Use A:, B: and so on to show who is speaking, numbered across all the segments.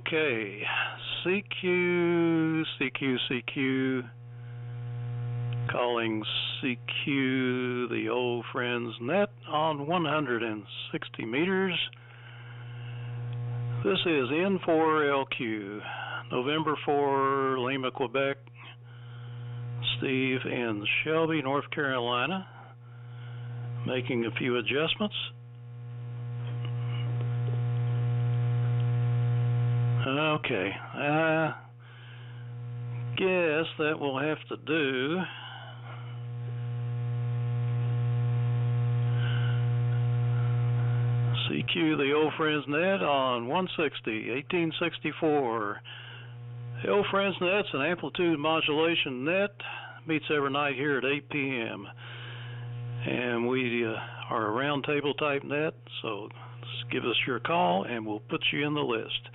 A: Okay, CQ, calling CQ, the old friends net on 160 meters. This is N4LQ, November 4, Lima, Quebec, Steve in Shelby, North Carolina, making a few adjustments. Okay, I guess that will have to do. CQ, the old friends net on 160, 1864. The old friends net's an amplitude modulation net, meets every night here at 8 p.m. And we are a round table type net, so give us your call and we'll put you in the list.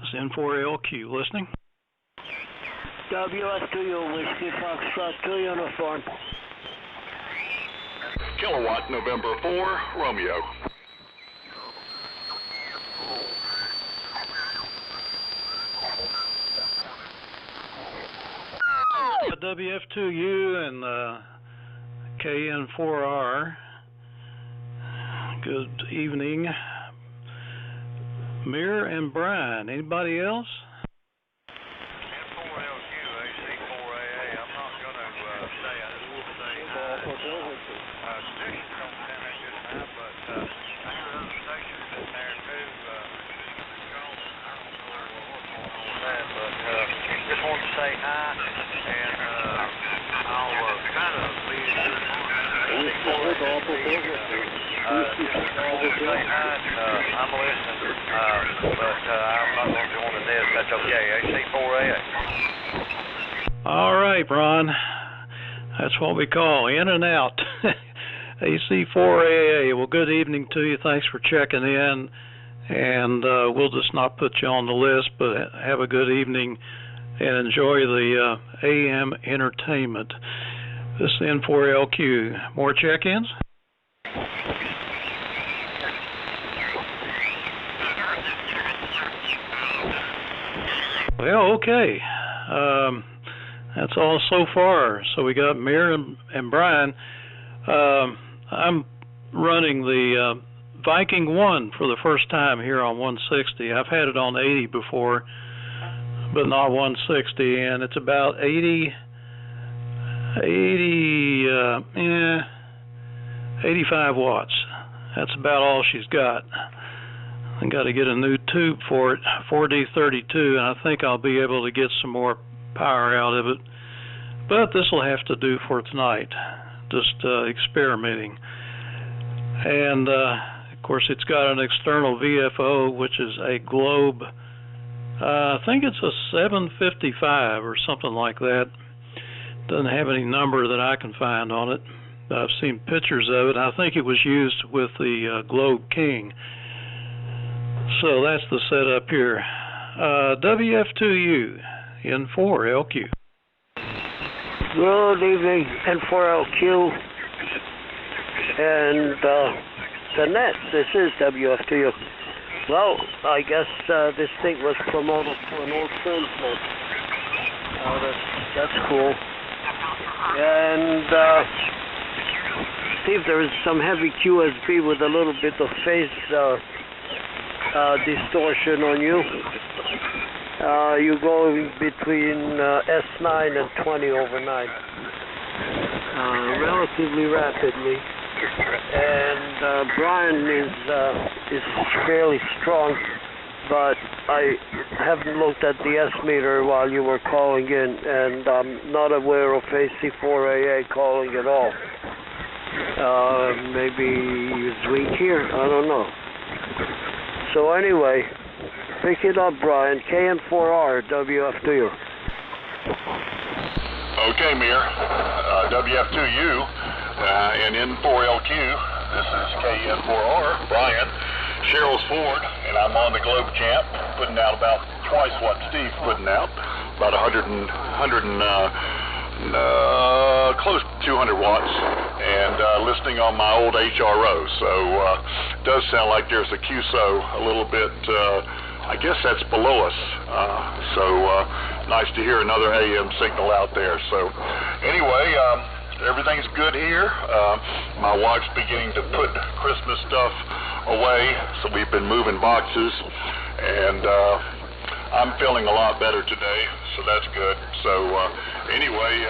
A: It's N4LQ. Listening?
B: WS2U, Whiskey Foxtrot 2 uniform.
C: Kilowatt, November 4, Romeo.
A: WF2U and KN4R. Good evening. Mir and Brian. Anybody else?
D: N4LQ, AC4AA. I'm not going to say I will say hi. Stations don't sound that good now, but I hear other stations in there too. I don't know what's going on with that, but just wanted to say hi, and I'll kind of be I'm listening, but I'm not going to join the net. That's okay. AC4AA.
A: All right, Ron. That's what we call in and out. AC4AA. Well, good evening to you. Thanks for checking in. And we'll just not put you on the list, but have a good evening and enjoy the AM entertainment. This is N4LQ. More check-ins? Well, okay. That's all so far. So we got Mir and Brian. I'm running the Viking 1 for the first time here on 160. I've had it on 80 before, but not 160, and it's about 85 watts. That's about all she's got. I got to get a new tube for it, 4D32, and I think I'll be able to get some more power out of it. But this will have to do for tonight, just experimenting. And of course, it's got an external VFO, which is a Globe. I think it's a 755 or something like that. Doesn't have any number that I can find on it. I've seen pictures of it. I think it was used with the Globe King. So that's the setup here. WF2U, N4LQ.
B: Good evening, N4LQ. And the net, this is WF2U. Well, I guess this thing was promoted to an old friend's net. That's cool. And Steve, there is some heavy QSB with a little bit of phase distortion on you. You go between S9 and 20/9, relatively rapidly. And Brian is fairly strong, but I haven't looked at the S meter while you were calling in, and I'm not aware of AC4AA calling at all. Maybe it's weak here, I don't know. So anyway, pick it up, Brian. KN4R, WF2U.
C: Okay, Mir. WF2U and N4LQ. This is KN4R, Brian. Cheryl's Ford, and I'm on the Globe Camp, putting out about twice what Steve's putting out, about 100 close to 200 watts, and listening on my old HRO. So it does sound like there's a QSO a little bit I guess that's below us. So nice to hear another AM signal out there. So anyway, everything's good here. My wife's beginning to put Christmas stuff away, so we've been moving boxes, and I'm feeling a lot better today, so that's good. So anyway,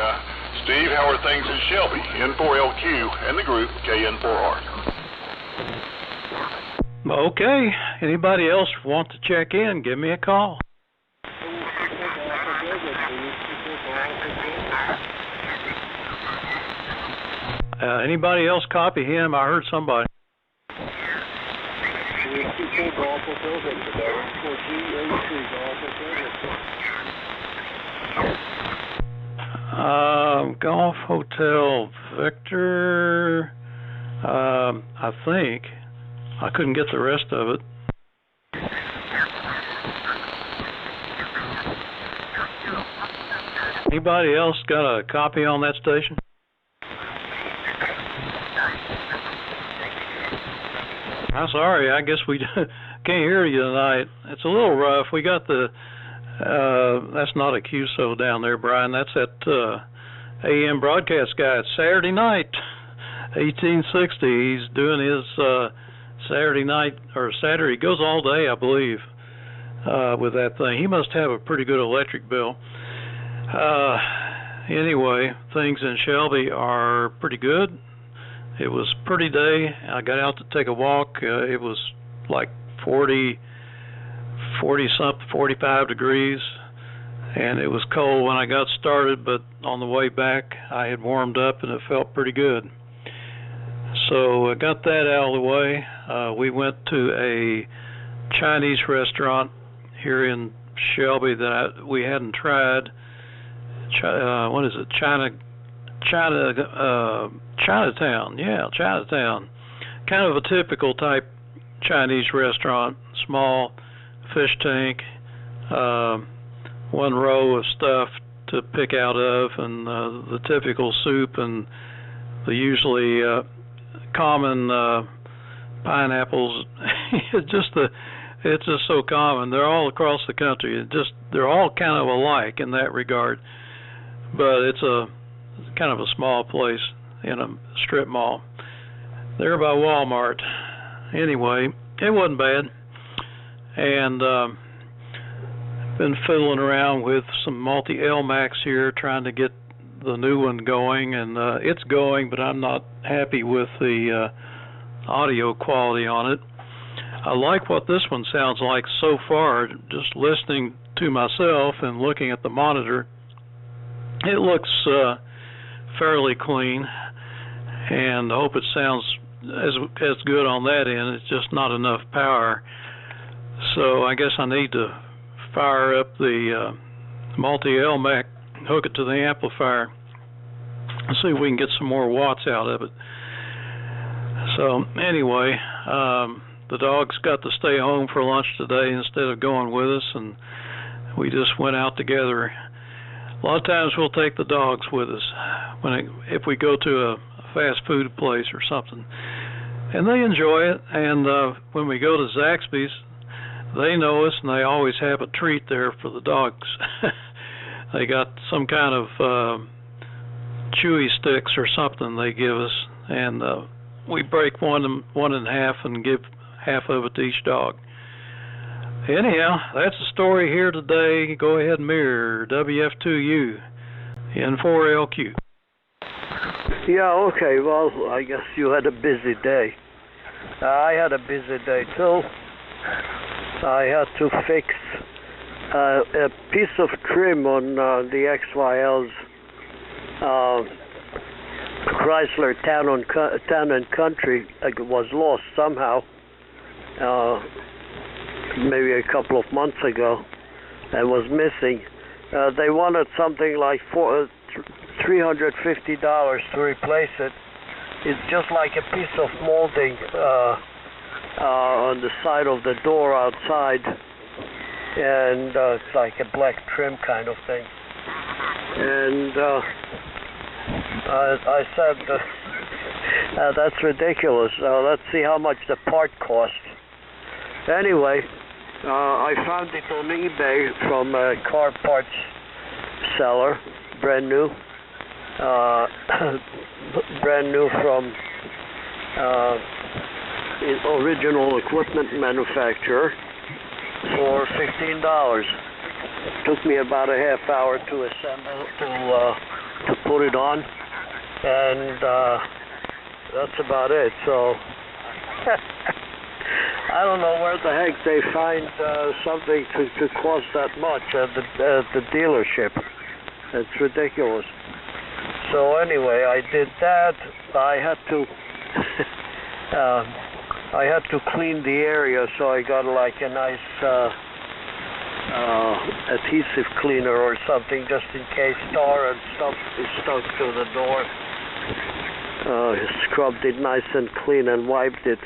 C: Steve, how are things in Shelby? N4LQ and the group KN4R.
A: Okay. Anybody else want to check in? Give me a call. Anybody else copy him? I heard somebody. Golf Hotel Victor, I think. I couldn't get the rest of it. Anybody else got a copy on that station? I'm sorry, I guess we can't hear you tonight. It's a little rough. We got the, that's not a QSO down there, Brian. That's that AM broadcast guy. It's Saturday night, 1860. He's doing his Saturday night, or Saturday, it goes all day, I believe, with that thing. He must have a pretty good electric bill. Anyway, things in Shelby are pretty good. It was a pretty day. I got out to take a walk. It was like 40 something, 45 degrees, and it was cold when I got started, but on the way back I had warmed up and it felt pretty good. So I got that out of the way. We went to a Chinese restaurant here in Shelby that we hadn't tried. What is it? Chinatown. Yeah, Chinatown. Kind of a typical type Chinese restaurant. Small fish tank, one row of stuff to pick out of, and the typical soup and the usually common pineapples. it's just so common. They're all across the country. They're all kind of alike in that regard. But it's a kind of a small place in a strip mall. There by Walmart. Anyway, it wasn't bad. And been fiddling around with some multi-LMAX here, trying to get the new one going, and it's going, but I'm not happy with the audio quality on it. I like what this one sounds like so far, just listening to myself and looking at the monitor. It looks fairly clean, and I hope it sounds as good on that end. It's just not enough power. So I guess I need to fire up the multi-LMAC, hook it to the amplifier, and see if we can get some more watts out of it. So anyway, the dogs got to stay home for lunch today instead of going with us, and we just went out together. A lot of times we'll take the dogs with us if we go to a fast food place or something, and they enjoy it. And when we go to Zaxby's, they know us, and they always have a treat there for the dogs. They got some kind of chewy sticks or something they give us, and we break one in half and give half of it to each dog. Anyhow, that's the story here today. Go ahead and mirror WF2U N4LQ.
B: Yeah, okay. Well, I guess you had a busy day. I had a busy day too. I had to fix a piece of trim on the XYL's Chrysler Town and Country. It was lost somehow, maybe a couple of months ago, and was missing. They wanted something like $350 to replace it. It's just like a piece of molding on the side of the door outside, and it's like a black trim kind of thing. And I said, that's ridiculous. Let's see how much the part cost. Anyway, I found it on eBay from a car parts seller, brand new. Brand new from original equipment manufacturer for $15. Took me about a half hour to assemble, to put it on, and that's about it. So I don't know where the heck they find something to cost that much at the dealership. It's ridiculous. So anyway, I did that. I had to clean the area, so I got like a nice adhesive cleaner or something, just in case tar and stuff is stuck to the door. Scrubbed it nice and clean and wiped it.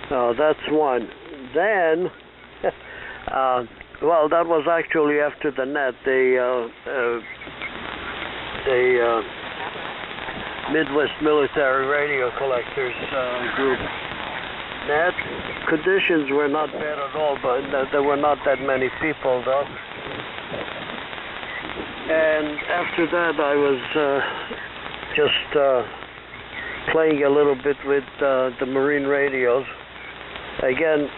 B: That's one. Then, well, that was actually after the net. The Midwest Military Radio Collectors group net. Conditions were not bad at all, but there were not that many people though. And after that I was just playing a little bit with the marine radios. Again,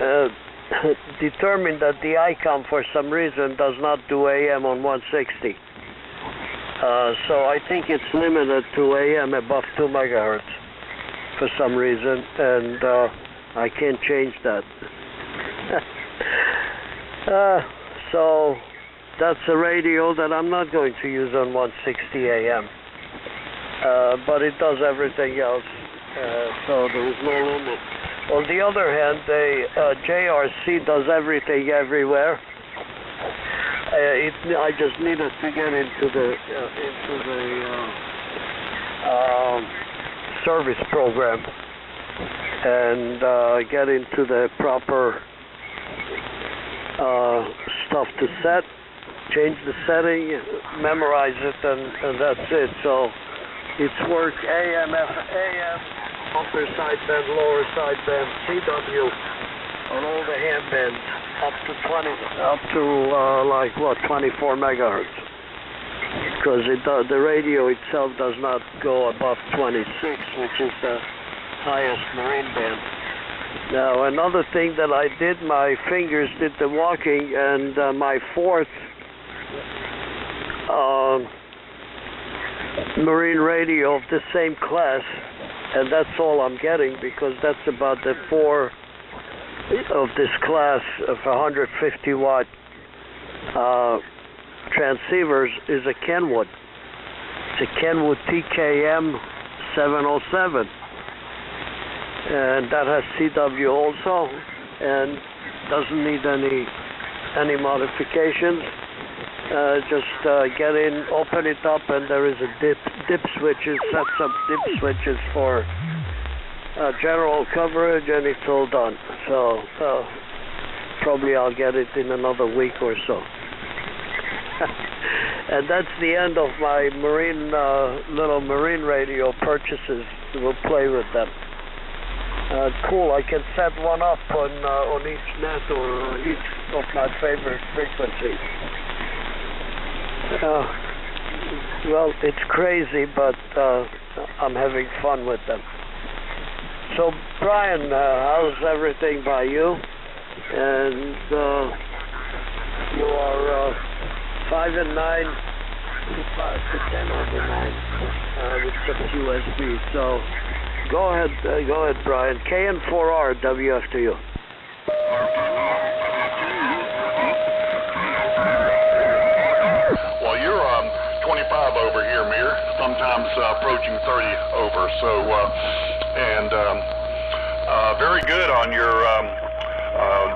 B: determined that the ICOM for some reason does not do AM on 160. So I think it's limited to AM above 2 megahertz for some reason, and I can't change that. So that's a radio that I'm not going to use on 160 AM. But it does everything else, so there is no limit. On the other hand, the JRC does everything everywhere. I just needed to get into the service program and get into the proper stuff to set, change the setting, memorize it, and that's it. So it's work AM, upper sideband, lower sideband, CW on all the ham bands up to like what, 24 megahertz, because the radio itself does not go above 26, which is the highest marine band. Now another thing that I did, my fingers did the walking, and my fourth marine radio of the same class, and that's all I'm getting, because that's about the 4 of this class of 150 watt transceivers is a Kenwood. It's a Kenwood TKM 707, and that has CW also, and doesn't need any modifications. Just get in, open it up, and there is a dip switches, sets up dip switches for general coverage, and it's all done. So probably I'll get it in another week or so. And that's the end of my little marine radio purchases. We'll play with them. Cool. I can set one up on each net or each of my favorite frequencies. Well, it's crazy, but I'm having fun with them. So, Brian, how's everything by you? And you are 5 and 9 to 10 over 9 with some USB. So, go ahead, Brian. KN4R WFTU.
C: Well, you're 25 over here, Mir. Sometimes approaching 30 over. So. Very good on your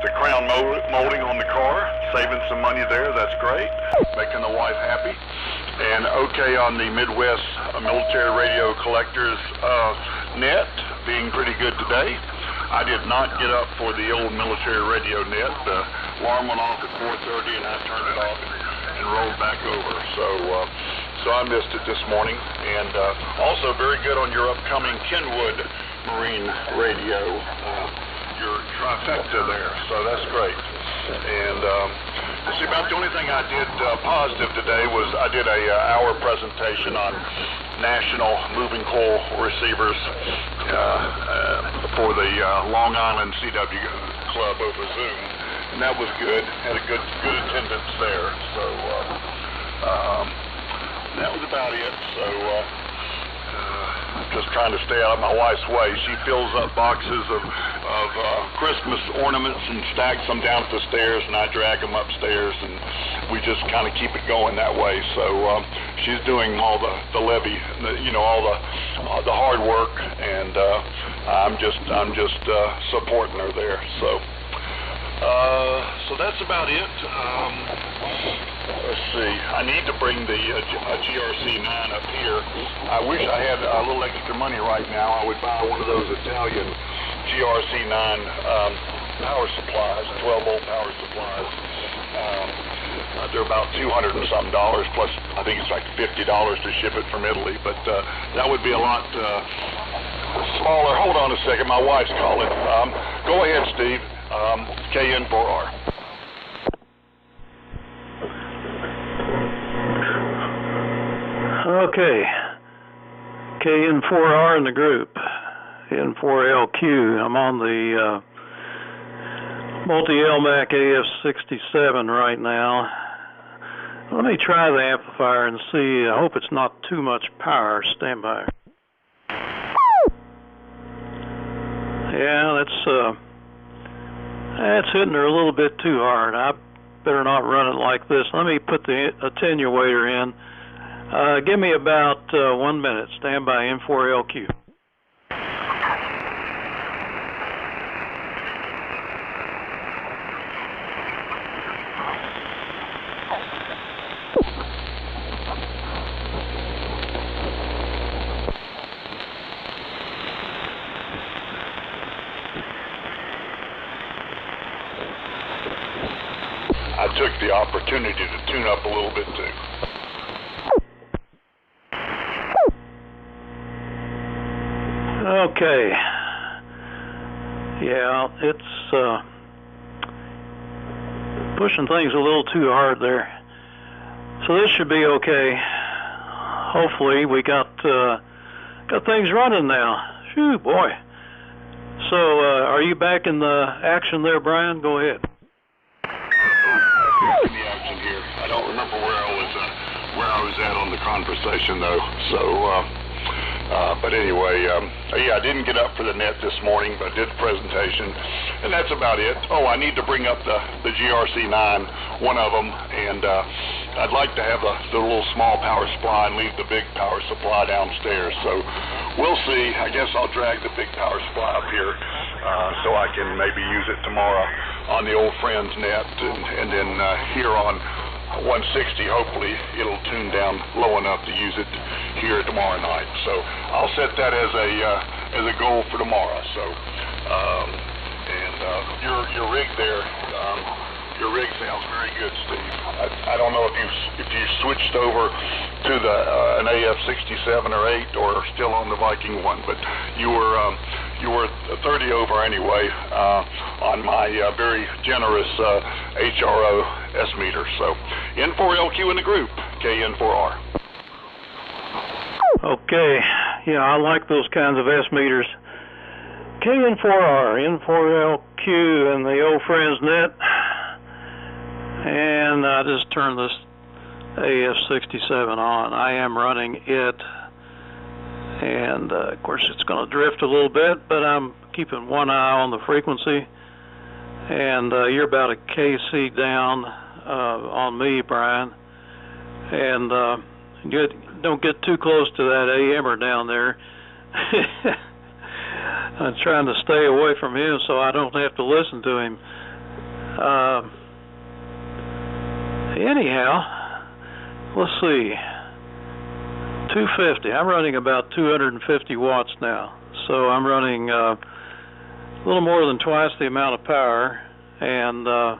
C: the crown molding on the car, saving some money there. That's great, making the wife happy. And okay on the Midwest Military Radio Collectors net, being pretty good today. I did not get up for the old military radio net. The alarm went off at 4:30, and I turned it off and rolled back over. So I missed it this morning. And also very good on your upcoming Kenwood Marine Radio, your trifecta there, so that's great. And see, about the only thing I did positive today was I did a hour presentation on national moving coil receivers for the Long Island CW Club over Zoom, and that was good. Had a good attendance there. So that was about it. So just trying to stay out of my wife's way. She fills up boxes of Christmas ornaments and stacks them down at the stairs, and I drag them upstairs, and we just kind of keep it going that way. So she's doing all the levy, all the hard work, and I'm just supporting her there. So that's about it. Let's see. I need to bring the GRC9 up here. I wish I had a little extra money right now. I would buy one of those Italian GRC9 power supplies, 12-volt power supplies. They're about $200 and something, plus I think it's like $50 to ship it from Italy. But that would be a lot smaller. Hold on a second. My wife's calling. Go ahead, Steve. KN4R.
A: Okay, KN4R in the group, N4LQ. I'm on the multi-LMAC AF67 right now. Let me try the amplifier and see. I hope it's not too much power. Stand by. Yeah, that's hitting her a little bit too hard. I better not run it like this. Let me put the attenuator in. Give me about 1 minute. Stand by. N4LQ.
C: I took the opportunity to tune up a little bit too.
A: Okay. Yeah, it's pushing things a little too hard there. So this should be okay. Hopefully we got things running now. Phew, boy. So are you back in the action there, Brian? Go ahead.
C: In the action here. I don't remember where I was at on the conversation though. So, but anyway, yeah, I didn't get up for the net this morning, but I did the presentation, and that's about it. Oh, I need to bring up the GRC9, one of them, and I'd like to have the little small power supply and leave the big power supply downstairs. So we'll see. I guess I'll drag the big power supply up here so I can maybe use it tomorrow on the old friend's net, and then here on 160, hopefully it'll tune down low enough to use it here tomorrow night. So I'll set that as a goal for tomorrow. So your rig there, your rig sounds very good, Steve. I don't know if you switched over to an AF67 or 8 or still on the Viking one, but you were 30 over anyway on my very generous HRO S meter. So N4LQ in the group, KN4R.
A: Okay, yeah, I like those kinds of S meters. KN4R, N4LQ, and the old friend's net. And I just turned this AF67 on. I am running it. And of course it's going to drift a little bit, but I'm keeping one eye on the frequency. And you're about a KC down on me, Brian. And don't get too close to that AMer down there. I'm trying to stay away from him so I don't have to listen to him. Anyhow, let's see. 250. I'm running about 250 watts now. So I'm running a little more than twice the amount of power. And I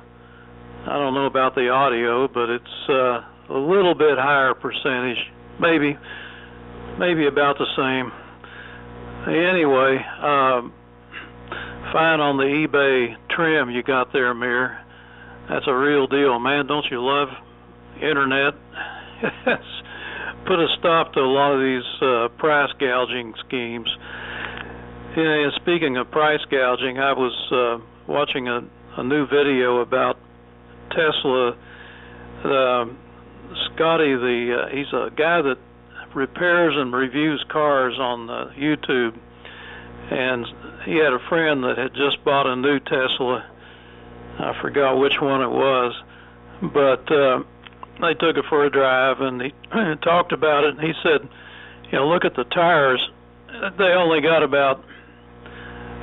A: don't know about the audio, but it's a little bit higher percentage. Maybe about the same. Anyway, fine on the eBay trim you got there, Amir. That's a real deal, man. Don't you love internet? It's put a stop to a lot of these price gouging schemes. Yeah, and speaking of price gouging, I was watching a new video about Tesla. Scotty, he's a guy that repairs and reviews cars on YouTube, and he had a friend that had just bought a new Tesla. I forgot which one it was, but they took it for a drive, and he talked about it, and he said, you know, look at the tires. They only got about,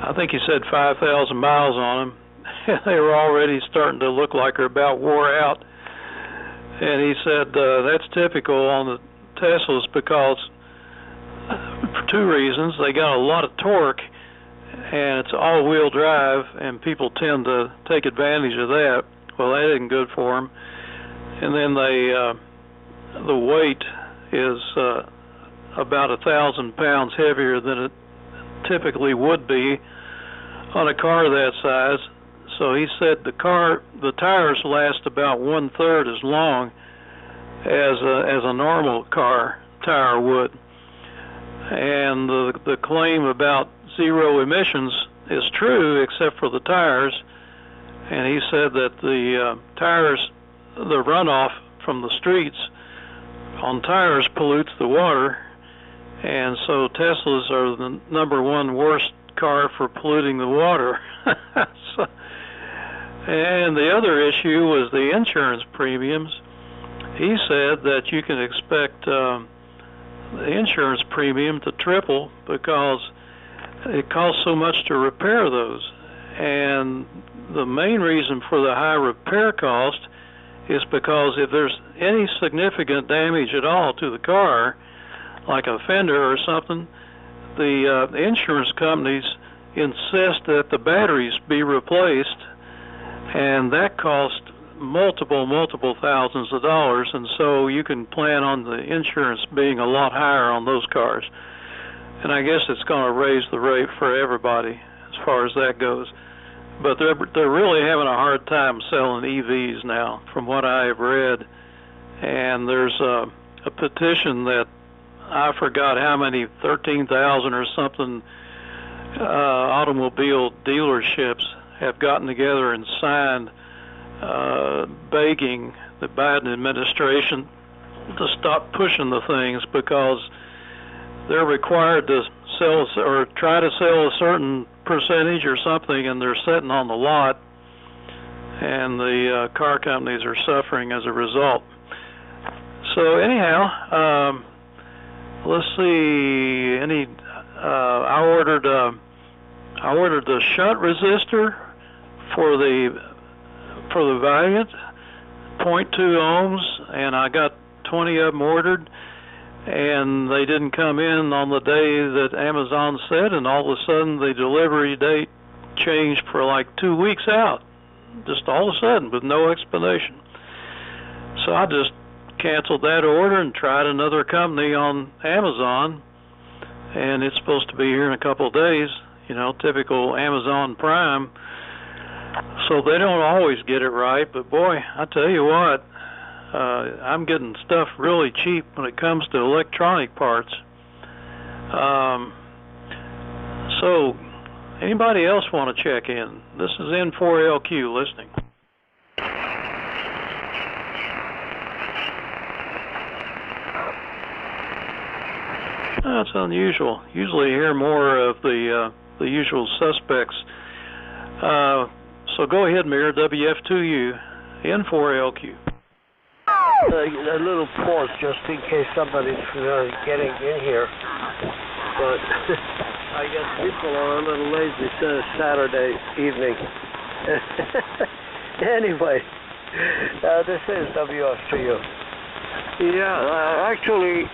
A: I think he said 5,000 miles on them. They were already starting to look like they're about wore out. And he said that's typical on the Teslas because, for two reasons, they got a lot of torque, and it's all-wheel drive, and people tend to take advantage of that. Well, that isn't good for them. And then the weight is about 1,000 pounds heavier than it typically would be on a car that size. So he said the tires last about 1/3 as long as a normal car tire would. And the claim about zero emissions is true, except for the tires. And he said that the tires, the runoff from the streets on tires pollutes the water, and so Teslas are the #1 worst car for polluting the water. So, and the other issue was the insurance premiums. He said that you can expect the insurance premium to triple because it costs so much to repair those. And the main reason for the high repair cost is because if there's any significant damage at all to the car, like a fender or something, the insurance companies insist that the batteries be replaced, and that costs multiple thousands of dollars, and so you can plan on the insurance being a lot higher on those cars. And I guess it's going to raise the rate for everybody as far as that goes. But they're really having a hard time selling EVs now, from what I have read. And there's a petition that I forgot how many, 13,000 or something automobile dealerships have gotten together and signed begging the Biden administration to stop pushing the things, because they're required to sell or try to sell a certain percentage or something, and they're sitting on the lot, and the car companies are suffering as a result. So anyhow, let's see. I ordered the shunt resistor for the Valiant, 0.2 ohms, and I got 20 of them ordered, and they didn't come in on the day that Amazon said, and all of a sudden the delivery date changed for like 2 weeks out, just all of a sudden with no explanation. So I just canceled that order and tried another company on Amazon, and it's supposed to be here in a couple of days, you know, typical Amazon Prime. So they don't always get it right, but boy, I tell you what, I'm getting stuff really cheap when it comes to electronic parts. So anybody else want to check in? This is N4LQ listening. That's unusual. Usually hear more of the usual suspects. So go ahead, Mayor, WF2U, N4LQ.
B: A little pause just in case somebody's getting in here. But I guess people are a little lazy Saturday evening. Anyway, this is WF2U. Yeah, actually,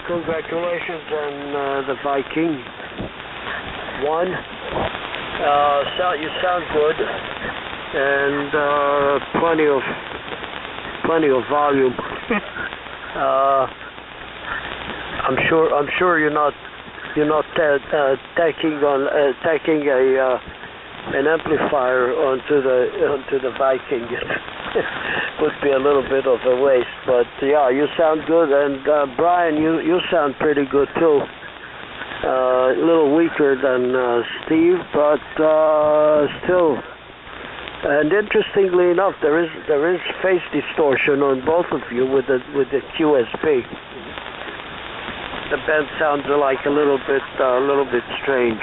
B: congratulations on the Viking. Won. You sound good, and plenty of volume. I'm sure you're not taking an amplifier onto the Viking would be a little bit of a waste. But yeah, you sound good, and Brian, you sound pretty good too. A little weaker than Steve, but still. And interestingly enough, there is phase distortion on both of you with the QSP. The band sounds like a little bit strange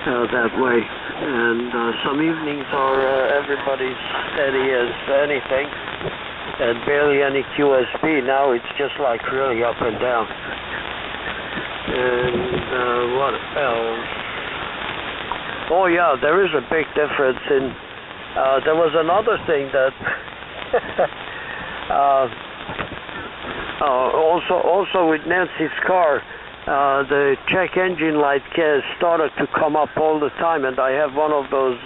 B: that way. And some evenings are everybody's steady as anything, and barely any QSP. Now it's just like really up and down. And what else? Oh yeah, there is a big difference in. There was another thing that also with Nancy's car, the check engine light started to come up all the time, and I have one of those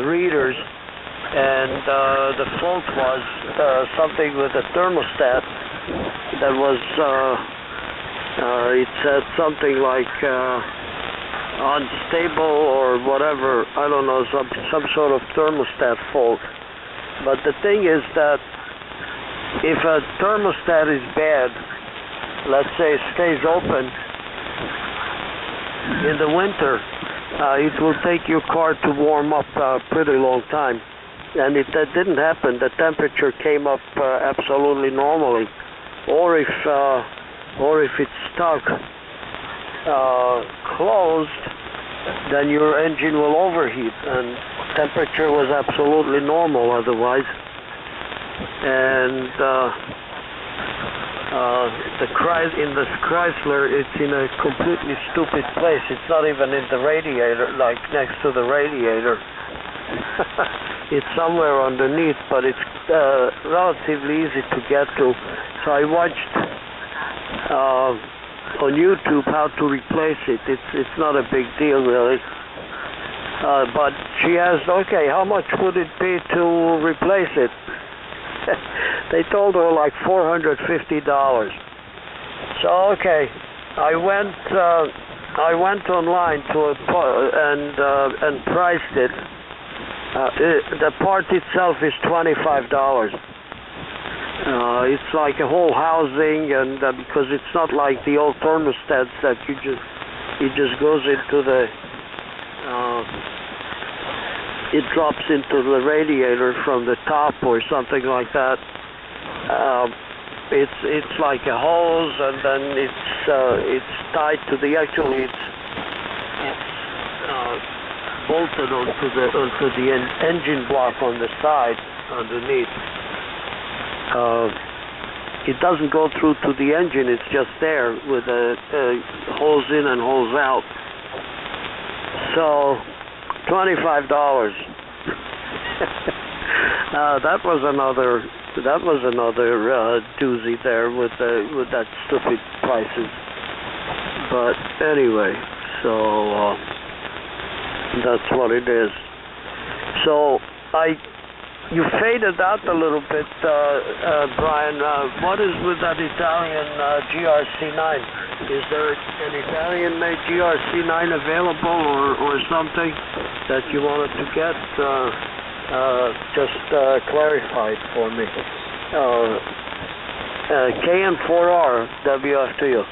B: readers, and the fault was something with the thermostat that was it said something like unstable or whatever, I don't know, some sort of thermostat fault. But the thing is that if a thermostat is bad, let's say it stays open in the winter, it will take your car to warm up a pretty long time. And if that didn't happen, the temperature came up absolutely normally. Or if it's stuck closed, then your engine will overheat, and temperature was absolutely normal otherwise. And in the Chrysler, it's in a completely stupid place. It's not even in the radiator, like next to the radiator. It's somewhere underneath, but it's relatively easy to get to. So I watched on YouTube how to replace it. It's not a big deal really. But she asked, okay, how much would it be to replace it? They told her like $450. So okay, I went online to and priced it. The part itself is $25. It's like a whole housing, and because it's not like the old thermostats that it just goes into the it drops into the radiator from the top or something like that. It's like a hose, and then it's tied to the it's bolted onto the engine block on the side underneath. It doesn't go through to the engine, it's just there with a hose in and hose out. So $25. That was another doozy there with that stupid prices. But anyway, so that's what it is. So you faded out a little bit, Brian. What is with that Italian GRC9? Is there an Italian-made GRC9 available or something that you wanted to get? Just clarified for me. KN4R, WF2U.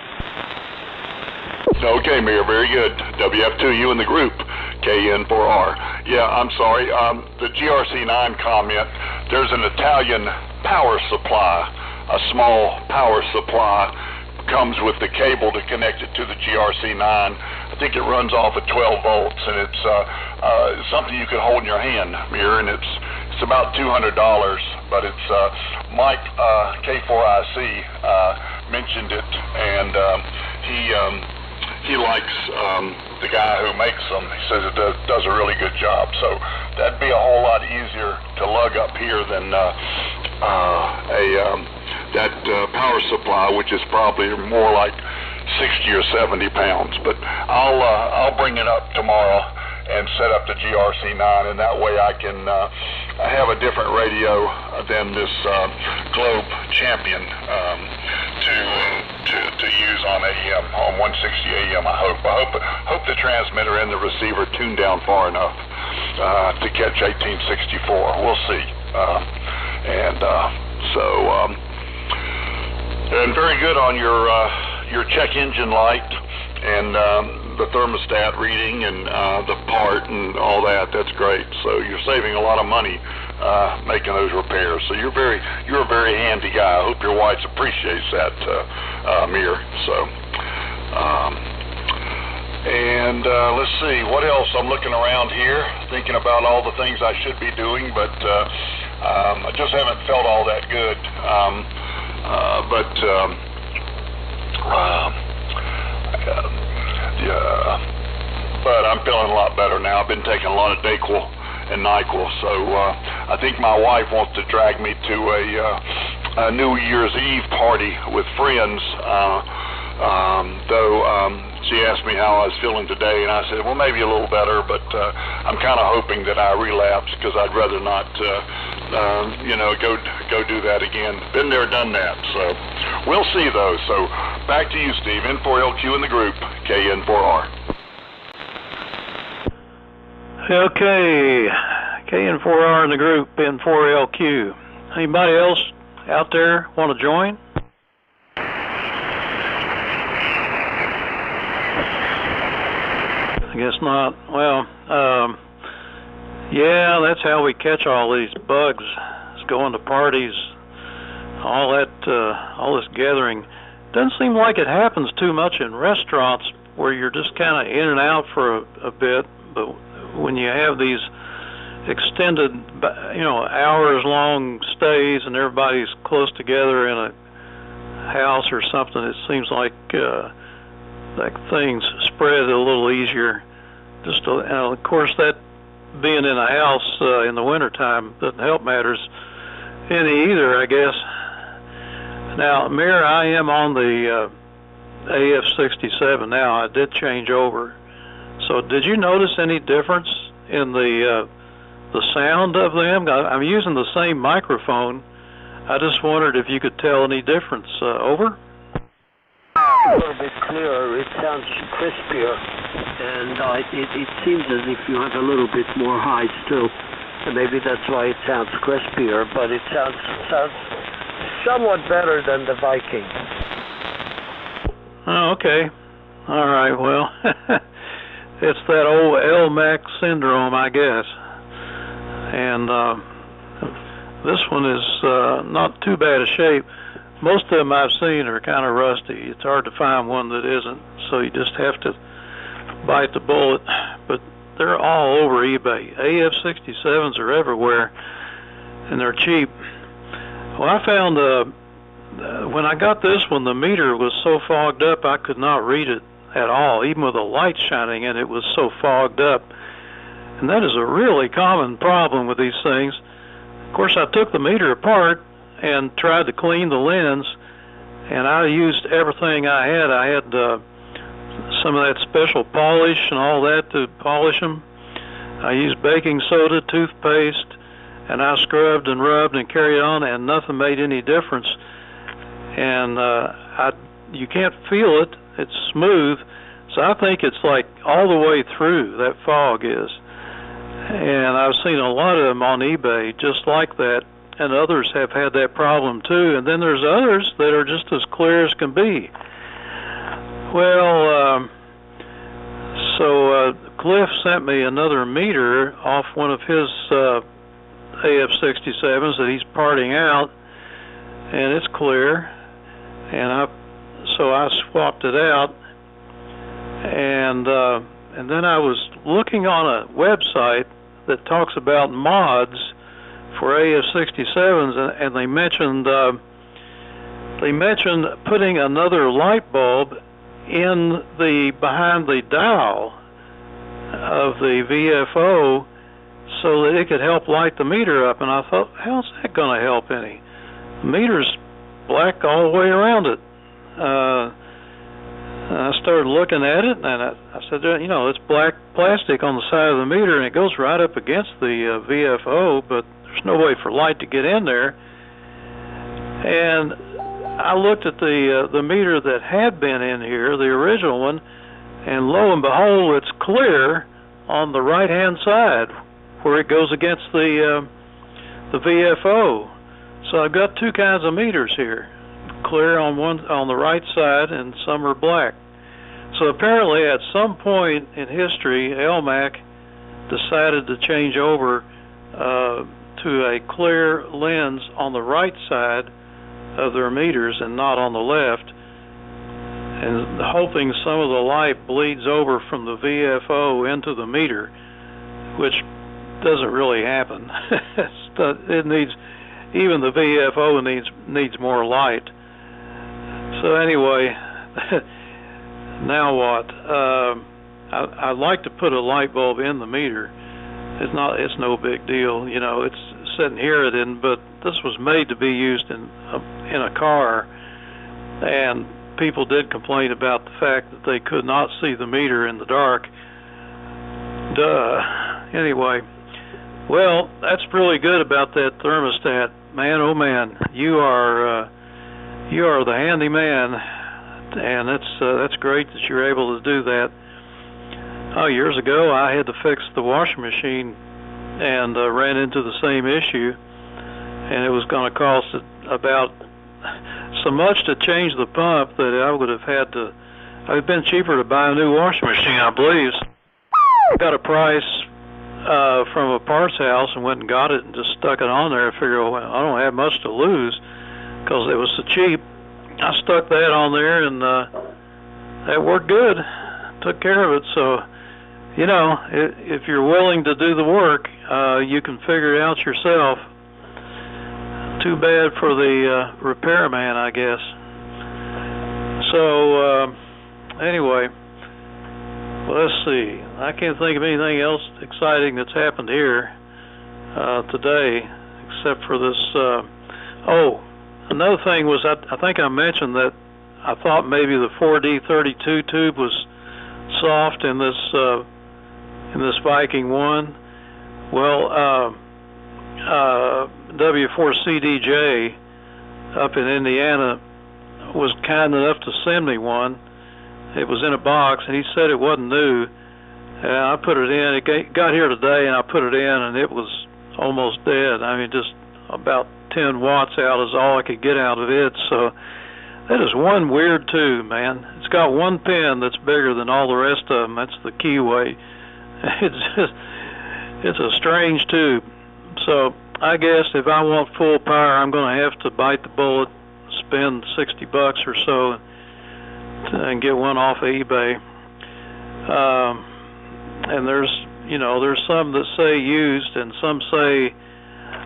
C: Okay, Mayor, very good. WF2U in the group, KN4R. Yeah, I'm sorry. The GRC9 comment, there's an Italian power supply, a small power supply, comes with the cable to connect it to the GRC9. I think it runs off at 12 volts, and it's something you can hold in your hand, Mayor, and it's about $200, but it's Mike K4IC mentioned it, and he likes the guy who makes them. He says it does a really good job. So that'd be a whole lot easier to lug up here than that power supply, which is probably more like 60 or 70 pounds. But I'll bring it up tomorrow and set up the GRC9, and that way I can have a different radio than this Globe Champion to use on AM, on 160 AM. I hope the transmitter and the receiver tuned down far enough to catch 1864. We'll see. And very good on your check engine light and the thermostat reading and the part and all that. That's great. So you're saving a lot of money making those repairs. So you're a very handy guy. I hope your wife appreciates that, Mir. So, let's see what else. I'm looking around here, thinking about all the things I should be doing, but I just haven't felt all that good. But I'm feeling a lot better now. I've been taking a lot of Dayquil and NyQuil, so I think my wife wants to drag me to a New Year's Eve party with friends, though she asked me how I was feeling today, and I said, well, maybe a little better, but I'm kind of hoping that I relapse, because I'd rather not go do that again. Been there, done that, so we'll see, though. So back to you, Steve. N4LQ in the group, KN4R.
A: Okay, KN4R in the group, N4LQ. Anybody else out there want to join? I guess not. Well, yeah, that's how we catch all these bugs. It's going to parties, all this gathering. Doesn't seem like it happens too much in restaurants where you're just kind of in and out for a bit, but when you have these extended, hours-long stays and everybody's close together in a house or something, it seems like things spread a little easier. Of course, that being in a house in the wintertime doesn't help matters any either, I guess. Now, Mir, I am on the AF67 now. I did change over. So did you notice any difference in the sound of them? I'm using the same microphone. I just wondered if you could tell any difference. Over?
B: A little bit clearer. It sounds crispier, and it seems as if you have a little bit more highs too. And maybe that's why it sounds crispier, but it sounds somewhat better than the Viking.
A: Oh, okay. All right. Well. It's that old LMAC syndrome, I guess. And this one is not too bad a shape. Most of them I've seen are kind of rusty. It's hard to find one that isn't, so you just have to bite the bullet. But they're all over eBay. AF67s are everywhere, and they're cheap. Well, I found when I got this one, the meter was so fogged up I could not read it at all, even with a light shining, and it was so fogged up. And that is a really common problem with these things. Of course, I took the meter apart and tried to clean the lens, and I used everything I had. I had some of that special polish and all that to polish them. I used baking soda, toothpaste, and I scrubbed and rubbed and carried on, and nothing made any difference. And you can't feel it. It's smooth, so I think it's like all the way through, that fog is. And I've seen a lot of them on eBay just like that, and others have had that problem too. And then there's others that are just as clear as can be. Well, so Cliff sent me another meter off one of his AF67s that he's parting out, and it's clear. And so I swapped it out, and then I was looking on a website that talks about mods for AF67s, and they mentioned putting another light bulb in behind the dial of the VFO so that it could help light the meter up. And I thought, how's that going to help any? The meter's black all the way around it. I started looking at it, and I said, it's black plastic on the side of the meter, and it goes right up against the VFO, but there's no way for light to get in there. And I looked at the meter that had been in here, the original one, and lo and behold, it's clear on the right-hand side where it goes against the VFO. So I've got two kinds of meters here, clear on the right side, and some are black. So apparently, at some point in history, LMAC decided to change over to a clear lens on the right side of their meters and not on the left, and hoping some of the light bleeds over from the VFO into the meter, which doesn't really happen. It needs, even the VFO needs more light. So anyway, now what? I'd like to put a light bulb in the meter. It's no big deal, you know. It's sitting here, but this was made to be used in a car, and people did complain about the fact that they could not see the meter in the dark. Anyway, well, that's really good about that thermostat, man. Oh man, you are the handy man, and that's great that you're able to do that. Oh, years ago I had to fix the washing machine and ran into the same issue, and it was going to cost about so much to change the pump that I would have had to. It would have been cheaper to buy a new washing machine, I believe. Got a price from a parts house and went and got it and just stuck it on there. I figured, well, I don't have much to lose because it was so cheap. I stuck that on there, and that worked good. Took care of it. So, you know, if you're willing to do the work, you can figure it out yourself. Too bad for the repairman, I guess. So, anyway, let's see. I can't think of anything else exciting that's happened here today, except for this. Oh, another thing was I think I mentioned that I thought maybe the 4D32 tube was soft in this Viking 1. Well, W4CDJ up in Indiana was kind enough to send me one. It was in a box, and he said it wasn't new. And I put it in. It got here today, and I put it in, and it was almost dead. I mean, just about 10 watts out is all I could get out of it. So that is one weird tube, man. It's got one pin that's bigger than all the rest of them. That's the keyway. It's a strange tube. So I guess if I want full power, I'm going to have to bite the bullet, spend $60 or so, and get one off of eBay. And there's some that say used and some say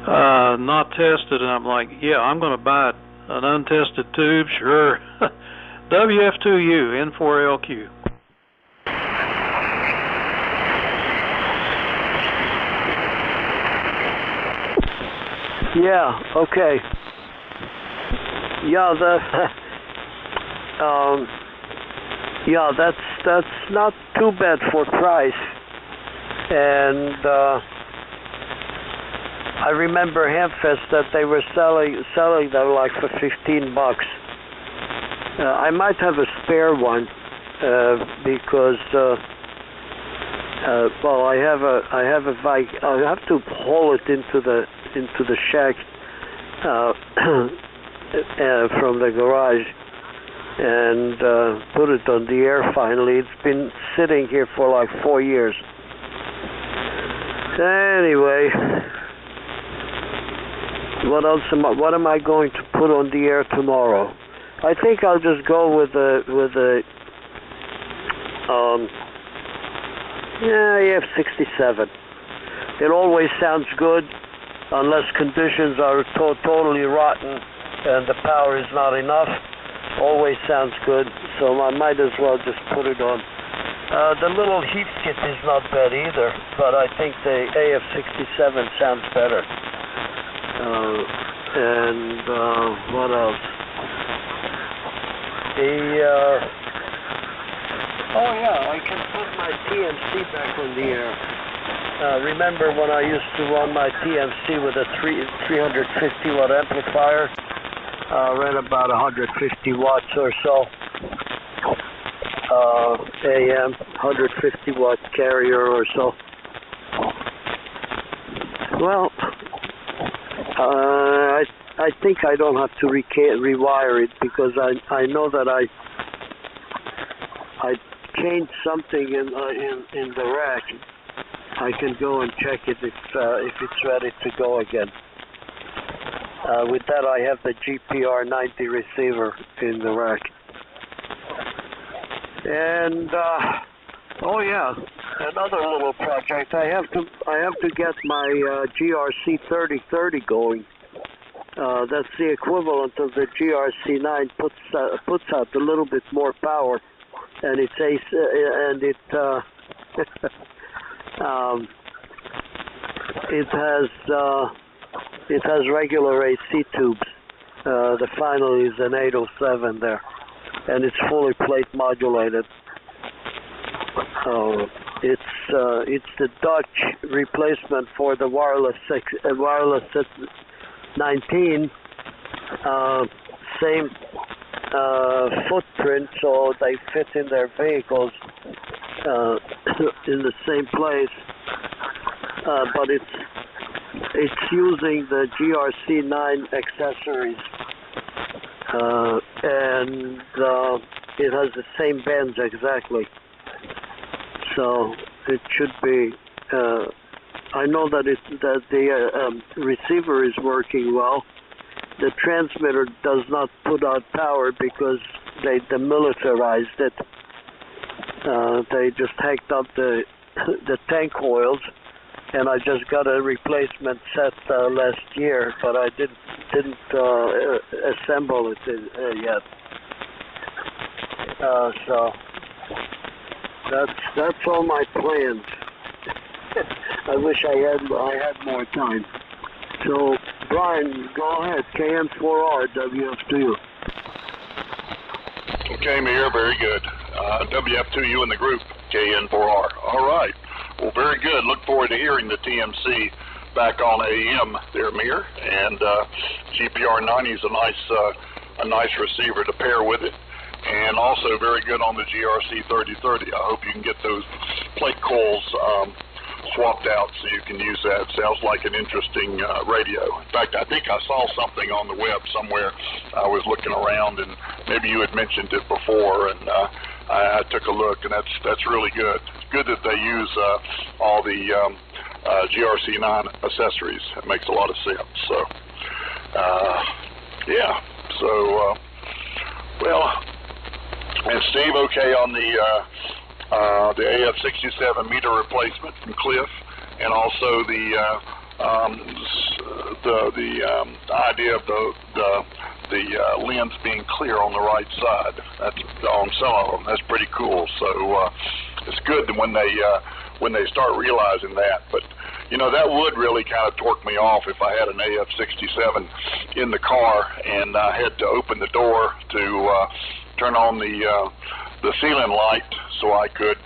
A: not tested, and I'm like, yeah, I'm going to buy an untested tube, sure. WF2U N4LQ.
B: Yeah, okay. Yeah, that's not too bad for price. And I remember Hamfest that they were selling them like for $15. I might have a spare one because well, I have a Viking. I have to haul it into the shack from the garage and put it on the air finally. It's been sitting here for like 4 years. Anyway, what am I going to put on the air tomorrow? I think I'll just go with a EF67. It always sounds good unless conditions are totally rotten and the power is not enough. Always sounds good, so I might as well just put it on. The little heat kit is not bad either, but I think the AF67 sounds better. And what else? Oh yeah, I can put my TMC back on the air. Remember when I used to run my TMC with a 350 watt amplifier? Ran about 150 watts or so. AM, 150 watt carrier or so. Well, I think I don't have to rewire it because I know that I changed something in the rack. I can go and check it if it's ready to go again. With that, I have the GPR 90 receiver in the rack. And oh yeah, another little project. I have to get my GRC 3030 going. That's the equivalent of the GRC 9. Puts out a little bit more power, and it's it has regular AC tubes. The final is an 807 there, and it's fully plate modulated. It's the Dutch replacement for the wireless 19. Same footprint, so they fit in their vehicles in the same place, but it's using the GRC 9 accessories, and it has the same bends exactly. So it should be. I know that the receiver is working well. The transmitter does not put out power because they demilitarized it. They just hacked up the tank coils, and I just got a replacement set last year, but I didn't assemble it yet. So that's all my plans. I wish I had more time. So Brian, go ahead. KN4R WF2U.
C: Okay, Mayor, very good. WF2U in the group, KN4R. All right. Well, very good. Look forward to hearing the TMC back on AM there, Mayor. And GPR 90 is a nice receiver to pair with it. And also very good on the GRC 3030. I hope you can get those plate coils swapped out so you can use that. Sounds like an interesting radio. In fact, I think I saw something on the web somewhere. I was looking around, and maybe you had mentioned it before, and I took a look, and that's really good. It's good that they use all the GRC 9 accessories. It makes a lot of sense. So, yeah. So, well, and Steve, okay on the AF67 meter replacement from Cliff, and also the idea of the lens being clear on the right side. That's on some of them. That's pretty cool. So it's good when they start realizing that. But you know, that would really kind of torque me off if I had an AF67 in the car and I had to open the door to turn on the ceiling light so I could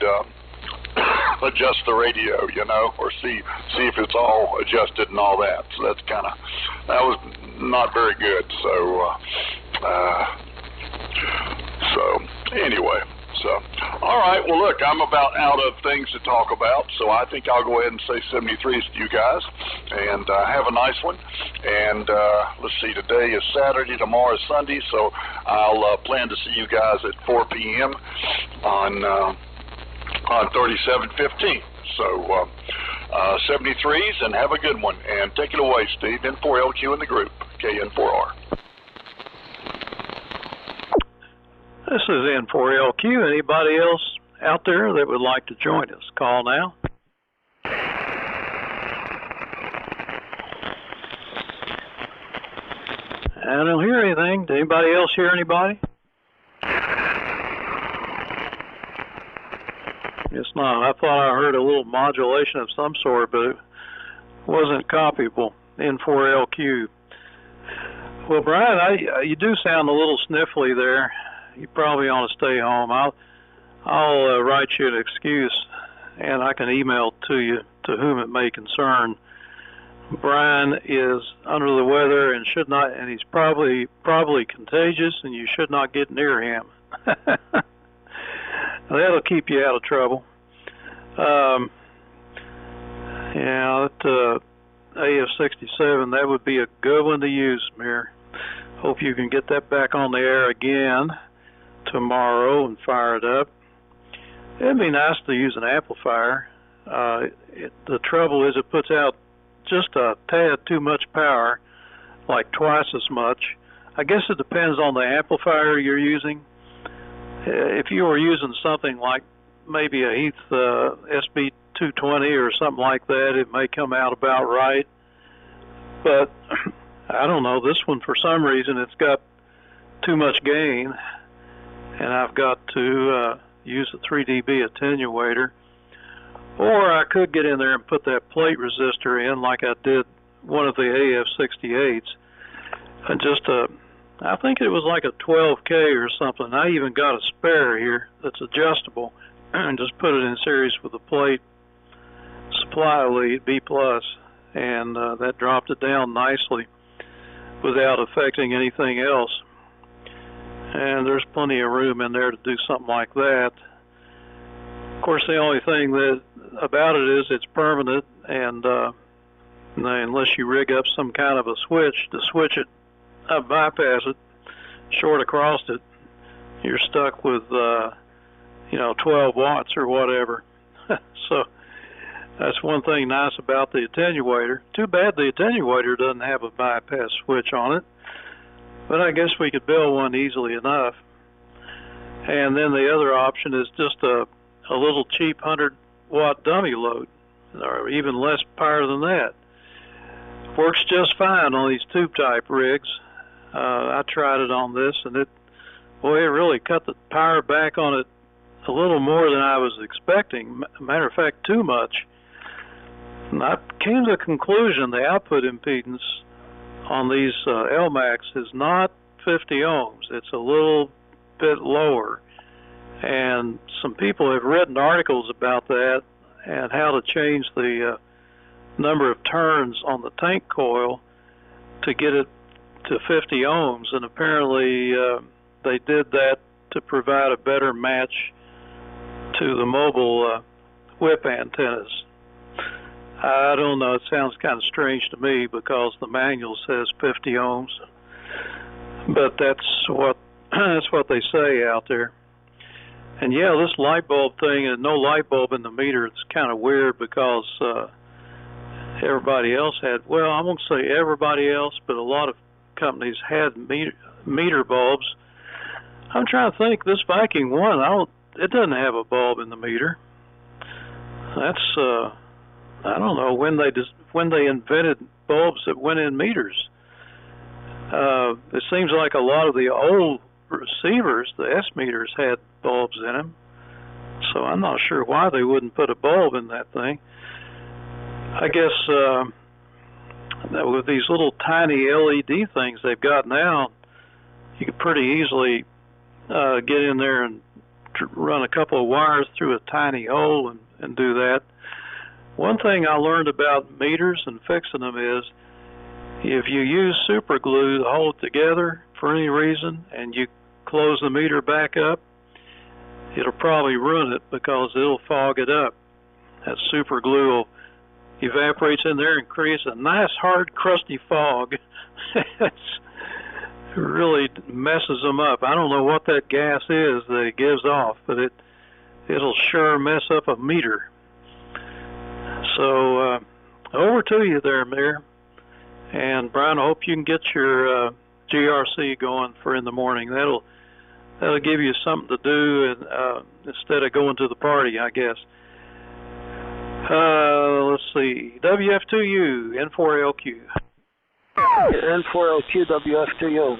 C: adjust the radio, you know, or see if it's all adjusted and all that. So that was not very good. So anyway, all right. Well, look, I'm about out of things to talk about, so I think I'll go ahead and say 73s to you guys, and have a nice one. And let's see, today is Saturday, tomorrow is Sunday, so I'll plan to see you guys at 4 p.m. on 3715. So 73s, and have a good one. And take it away, Steve. N4LQ in the group, KN4R.
A: This is N4LQ. Anybody else out there that would like to join us? Call now. I don't hear anything. Did anybody else hear anybody? It's not. I thought I heard a little modulation of some sort, but it wasn't copyable. N4LQ. Well, Brian, you do sound a little sniffly there. You probably ought to stay home. I'll write you an excuse, and I can email to you to whom it may concern. Brian is under the weather and should not, and he's probably contagious, and you should not get near him. That'll keep you out of trouble. Yeah, that AF67, that would be a good one to use, Mir. Hope you can get that back on the air again tomorrow and fire it up. It'd be nice to use an amplifier. The trouble is it puts out just a tad too much power, like twice as much. I guess it depends on the amplifier you're using. If you were using something like maybe a Heath SB220 or something like that, it may come out about right. But I don't know, this one for some reason it's got too much gain, and I've got to use a 3 dB attenuator. Or I could get in there and put that plate resistor in like I did one of the AF68s. And just I think it was like a 12K or something. I even got a spare here that's adjustable and just put it in series with the plate supply lead B+, and that dropped it down nicely without affecting anything else. And there's plenty of room in there to do something like that. Of course, the only thing that about it is it's permanent, and unless you rig up some kind of a switch to switch it, bypass it, short across it, you're stuck with 12 watts or whatever. So that's one thing nice about the attenuator. Too bad the attenuator doesn't have a bypass switch on it, but I guess we could build one easily enough. And then the other option is just a little cheap 100-watt dummy load, or even less power than that. Works just fine on these tube-type rigs. I tried it on this, and it really cut the power back on it a little more than I was expecting. Matter of fact, too much. And I came to the conclusion the output impedance on these LMAX is not 50 ohms. It's a little bit lower. And some people have written articles about that and how to change the number of turns on the tank coil to get it to 50 ohms. And apparently they did that to provide a better match to the mobile whip antennas. I don't know, it sounds kind of strange to me because the manual says 50 ohms, but that's what they say out there. And yeah, this light bulb thing, and no light bulb in the meter, it's kind of weird because everybody else had, well, I won't say everybody else, but a lot of companies had meter bulbs. I'm trying to think, this Viking one, it doesn't have a bulb in the meter. That's I don't know when they invented bulbs that went in meters. It seems like a lot of the old receivers, the S meters, had bulbs in them. So I'm not sure why they wouldn't put a bulb in that thing. I guess with these little tiny LED things they've got now, you could pretty easily get in there and run a couple of wires through a tiny hole and do that. One thing I learned about meters and fixing them is if you use super glue to hold it together for any reason and you close the meter back up, it'll probably ruin it because it'll fog it up. That super glue evaporates in there and creates a nice hard crusty fog. It really messes them up. I don't know what that gas is that it gives off, but it'll sure mess up a meter. So over to you there, Mayor. And Brian, I hope you can get your GRC going for in the morning. That'll give you something to do instead of going to the party, I guess. Let's see. WF2U, N4LQ.
B: N4LQ, WF2U.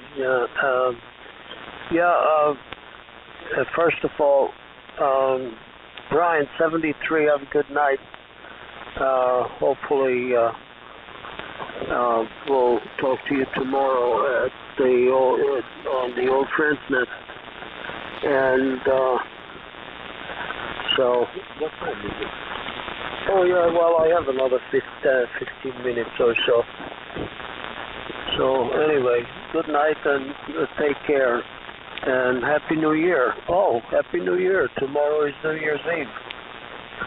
B: First of all, Brian, 73, have a good night. Hopefully, we'll talk to you tomorrow at on the old Transnet. And so, what time is it? Oh yeah, well I have another 15 minutes or so. So anyway, good night and take care. And Happy New Year. Oh, Happy New Year. Tomorrow is New Year's Eve.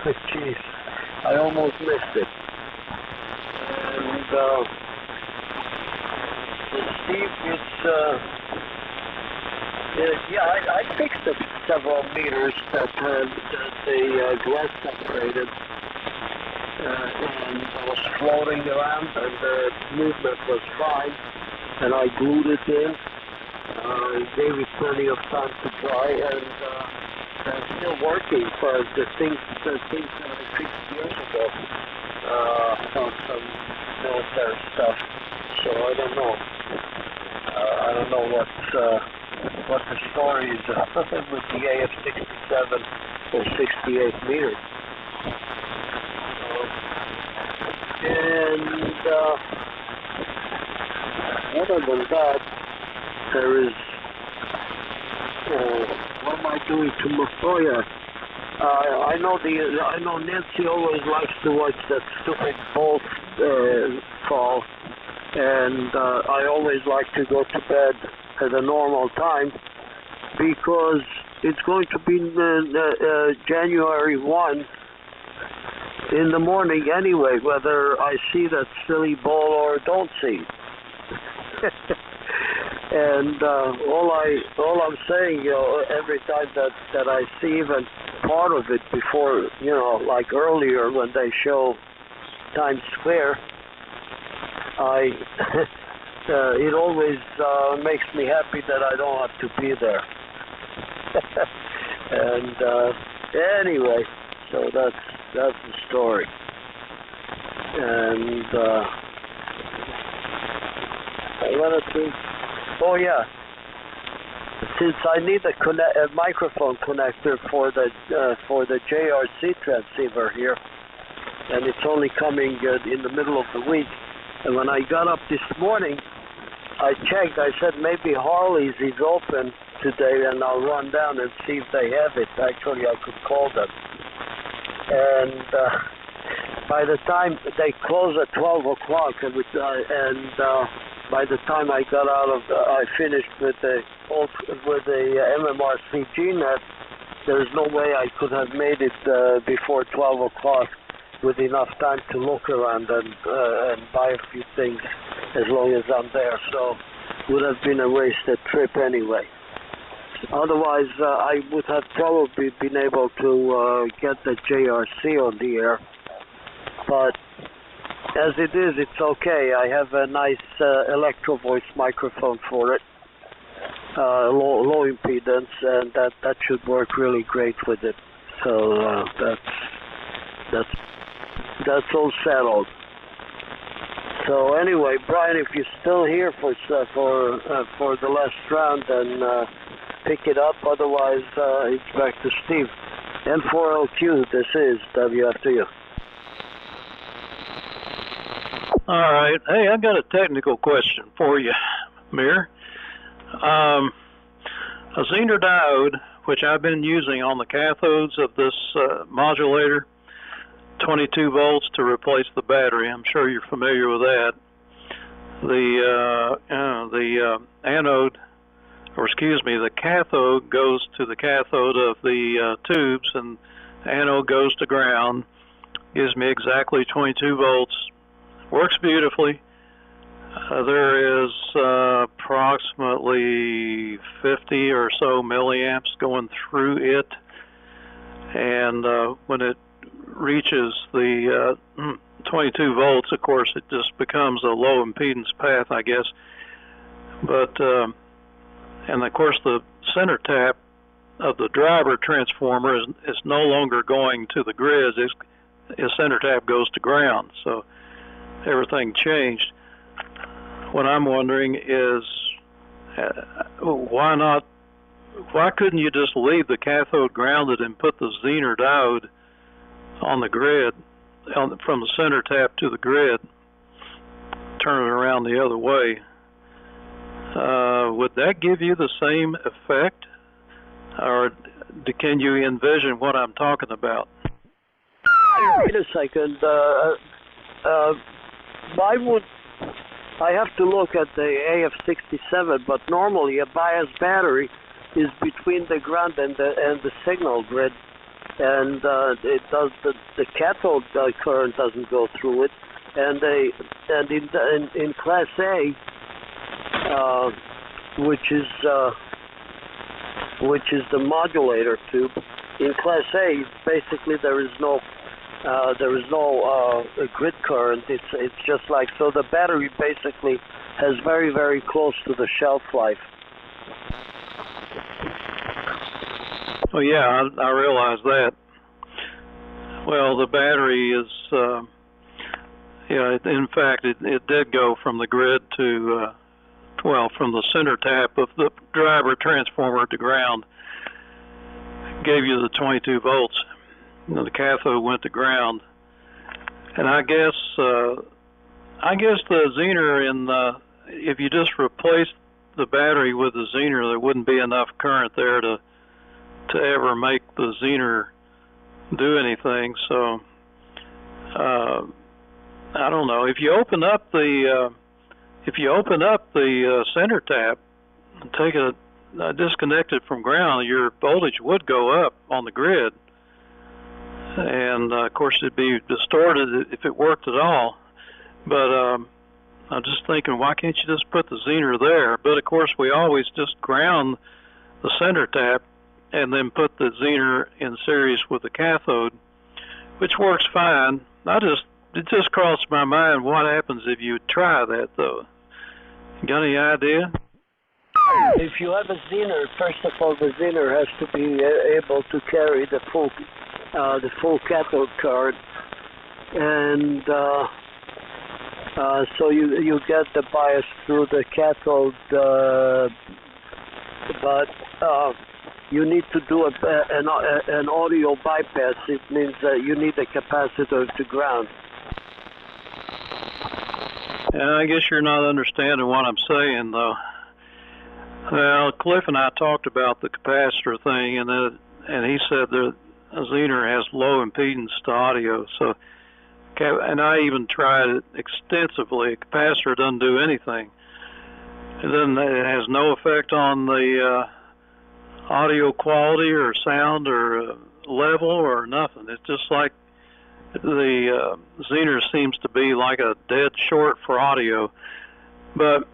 B: Jeez, I almost missed it. And Steve, I fixed up several meters that the glass separated. And I was floating around and the movement was fine. And I glued it in. Gave it plenty of time to dry, and it's still working for the things that I fixed years ago on some military stuff. So I don't know. I don't know what the story is with the AF-67 or 68 meters. And other than that, there is, what am I doing tomorrow? Oh yeah, I know Nancy always likes to watch that stupid bolt fall, and I always like to go to bed at a normal time because it's going to be January 1 in the morning anyway, whether I see that silly ball or don't see. And all I'm saying, every time that I see even part of it before, like earlier when they show Times Square, it always makes me happy that I don't have to be there. And anyway, so that's the story. And I wanted to. Oh yeah. Since I need a microphone connector for the JRC transceiver here, and it's only coming in the middle of the week. And when I got up this morning, I checked. I said maybe Harley's is open today, and I'll run down and see if they have it. Actually, I could call them. And by the time they close at 12 o'clock, by the time I got I finished with the MMRC GNet, there's no way I could have made it before 12 o'clock with enough time to look around and buy a few things as long as I'm there. So it would have been a wasted trip anyway. Otherwise, I would have probably been able to get the JRC on the air. But as it is, it's okay. I have a nice electro voice microphone for it, low impedance, and that should work really great with it. So that's all settled. So anyway, Brian, if you're still here for the last round, then pick it up. Otherwise, it's back to Steve. N4LQ, this is WFW.
A: All right. Hey, I've got a technical question for you, Mir. A Zener diode, which I've been using on the cathodes of this modulator, 22 volts to replace the battery. I'm sure you're familiar with that. The anode, or excuse me, the cathode goes to the cathode of the tubes, and anode goes to ground. Gives me exactly 22 volts. Works beautifully. There is approximately 50 or so milliamps going through it, and when it reaches the 22 volts, of course, it just becomes a low impedance path, I guess. But and of course, the center tap of the driver transformer is no longer going to the grid. Its center tap goes to ground. So everything changed. What I'm wondering is why couldn't you just leave the cathode grounded and put the Zener diode on the grid, from the center tap to the grid, turn it around the other way? Would that give you the same effect, or can you envision what I'm talking about?
B: Wait a second. Why would I have to look at the AF67? But normally a bias battery is between the ground and the signal grid, and it does the cathode current doesn't go through it, and in Class A, which is the modulator tube. In Class A, basically there is no grid current. It's just like, so the battery basically has very, very close to the shelf life.
A: Well, yeah, I realize that. Well, the battery is, in fact, it did go from the grid to, from the center tap of the driver transformer to ground. Gave you the 22 volts. The cathode went to ground, and I guess the Zener if you just replaced the battery with the Zener, there wouldn't be enough current there to ever make the Zener do anything. So I don't know. If you open up the center tap and take it disconnected from ground, your voltage would go up on the grid. And of course it'd be distorted if it worked at all. But I'm just thinking, why can't you just put the Zener there? But of course we always just ground the center tap and then put the Zener in series with the cathode, which works fine. It just crossed my mind, what happens if you try that though? Got any idea?
B: If you have a Zener, first of all, the Zener has to be able to carry the full cathode current, and so you get the bias through the cathode, but you need to do an audio bypass. It means that you need a capacitor to ground.
A: Yeah, I guess you're not understanding what I'm saying, though. Well, Cliff and I talked about the capacitor thing, and he said that a Zener has low impedance to audio. So, and I even tried it extensively. A capacitor doesn't do anything. It has no effect on the audio quality or sound or level or nothing. It's just like the Zener seems to be like a dead short for audio. But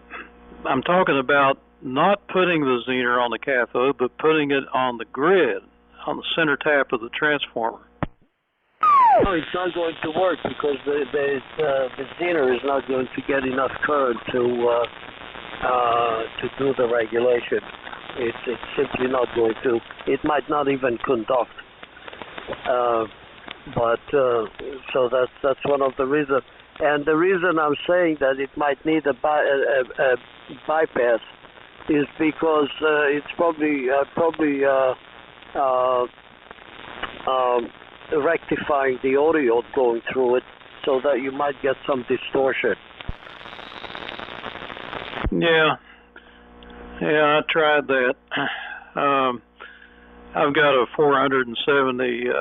A: I'm talking about not putting the Zener on the cathode, but putting it on the grid, on the center tap of the transformer.
B: No, it's not going to work because the Zener is not going to get enough current to do the regulation. It's simply not going to. It might not even conduct. So that's one of the reasons. And the reason I'm saying that it might need a bypass is because it's probably rectifying the audio going through it, so that you might get some distortion.
A: Yeah, I tried that. I've got a 470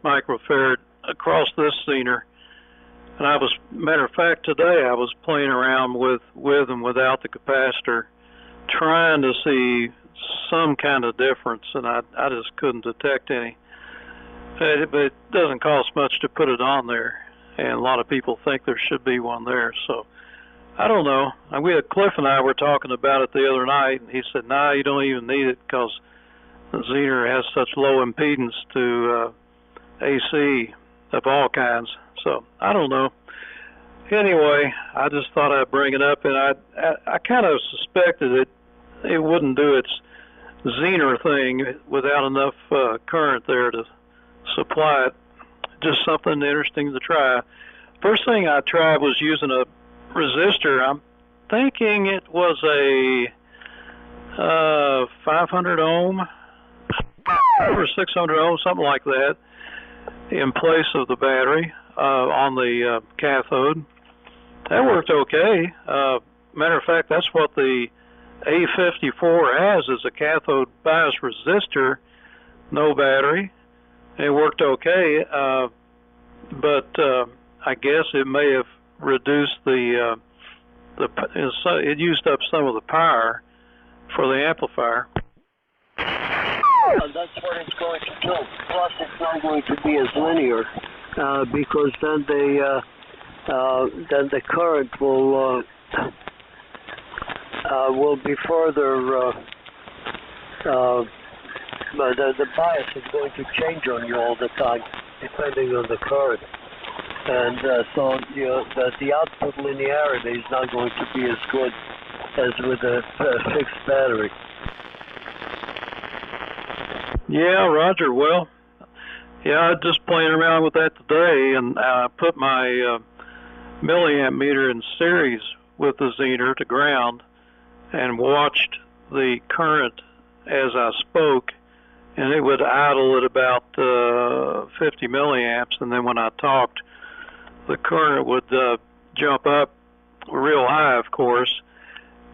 A: microfarad across this Zener, and matter of fact, today I was playing around with and without the capacitor, trying to see some kind of difference, and I just couldn't detect any. But it doesn't cost much to put it on there, and a lot of people think there should be one there. So I don't know. Cliff and I were talking about it the other night, and he said, "Nah, you don't even need it because the Zener has such low impedance to AC of all kinds." So I don't know. Anyway, I just thought I'd bring it up, and I kind of suspected it wouldn't do its Zener thing without enough current there to supply it. Just something interesting to try. First thing I tried was using a resistor. I'm thinking it was a 500 ohm or 600 ohm, something like that, in place of the battery on the cathode. That worked okay. Matter of fact, that's what the A54 has, is a cathode bias resistor, no battery. It worked okay. but I guess it may have reduced it used up some of the power for the amplifier.
B: That's what it's going to do. Plus, it's not going to be as linear because then the current will be further. The bias is going to change on you all the time, depending on the current, and so the output linearity is not going to be as good as with a fixed battery.
A: Yeah, Roger. Well, yeah, I was just playing around with that today, and I put my milliamp meter in series with the Zener to ground and watched the current as I spoke, and it would idle at about 50 milliamps, and then when I talked, the current would jump up real high, of course,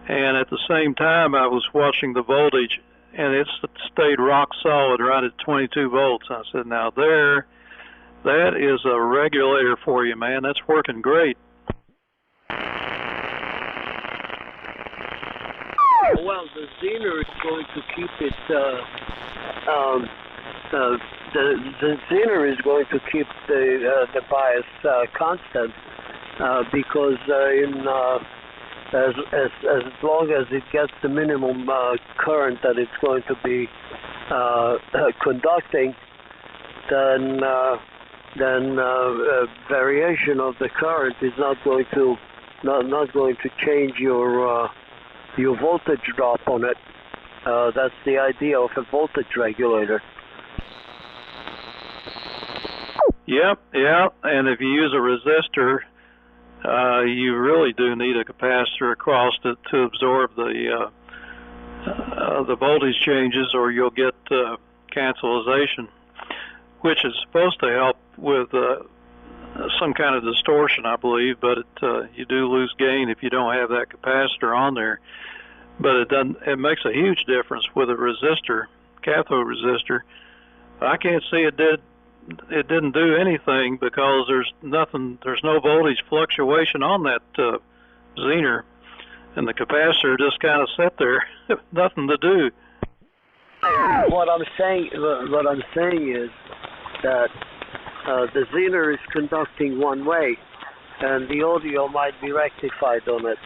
A: and at the same time I was watching the voltage, and it stayed rock solid right at 22 volts. I said, now that is a regulator for you, man. That's working great.
B: Well, the Zener is going to keep it. The Zener is going to keep the bias constant because as long as it gets the minimum current that it's going to be conducting, then variation of the current is not going to change your voltage drop on it. That's the idea of a voltage regulator.
A: Yep, and if you use a resistor, you really do need a capacitor across it to absorb the voltage changes, or you'll get cancellation, which is supposed to help with some kind of distortion, I believe, but you do lose gain if you don't have that capacitor on there. But it makes a huge difference with a resistor, cathode resistor. I can't see it didn't do anything because there's no voltage fluctuation on that Zener, and the capacitor just kind of sat there, nothing to do.
B: What I'm saying is that the Zener is conducting one way, and the audio might be rectified on it.